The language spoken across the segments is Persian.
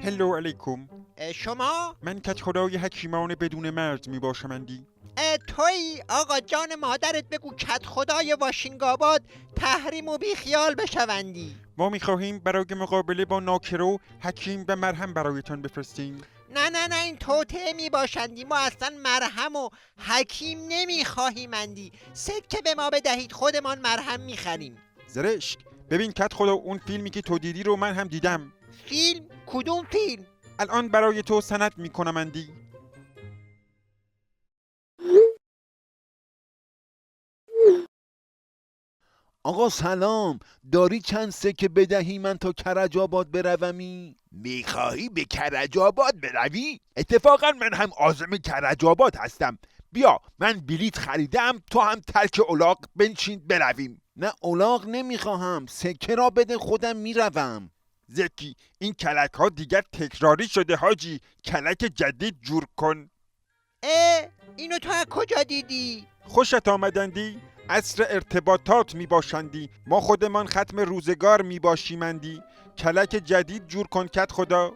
هلو علیکم. شما؟ من کت خدای حکیمان بدون مرز می باشمندی. تویی؟ آقا جان مادرت بگو کت خدای واشنگاباد تحریم و بیخیال بشوندی. ما می خواهیم برای مقابله با ناکرو حکیم و مرهم برایتان بفرستیم. نه این توطئه می باشندی. ما اصلا مرهم و حکیم نمی خواهیمندی. سکه به ما بدهید خودمان مرهم می خریم. زرشک، ببین کت خدا، اون فیلمی که تو دیدی رو من هم دیدم. فیلم؟ کدوم فیلم؟ الان برای تو سند می کنمندی. آقا سلام، داری چند سکه بدهی من تا کرج آباد برومی؟ میخواهی به کرج آباد بروی؟ اتفاقا من هم عازم کرج آباد هستم. بیا من بلیت خریدم، تو هم ترک الاغ بنشین برویم. نه الاغ نمیخواهم، سکه را بده خودم میروم. زکی، این کلک ها دیگر تکراری شده حاجی. کلک جدید جور کن. اینو تو از کجا دیدی؟ خوشت آمدندی؟ عصر ارتباطات می باشندی. ما خودمان ختم روزگار می باشیمندی. کلک جدید جور کن کت خدا.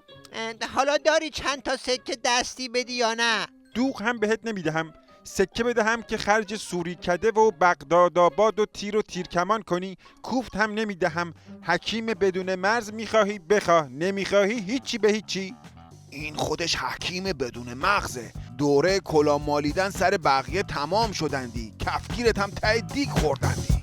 حالا داری چند تا سکه دستی بدی یا نه؟ دوغ هم بهت نمیدهم. سکه بدهم که خرج سوری کده و بغداد آباد و تیر و تیرکمان کنی. کوفت هم نمیدهم. حکیم بدون مرز میخواهی بخواه، نمیخواهی هیچی به هیچی. این خودش حکیم بدون مغزه. دوره کلا مالیدن سر بقیه تمام شدندی، کفگیرت هم ته دیگ خوردندی.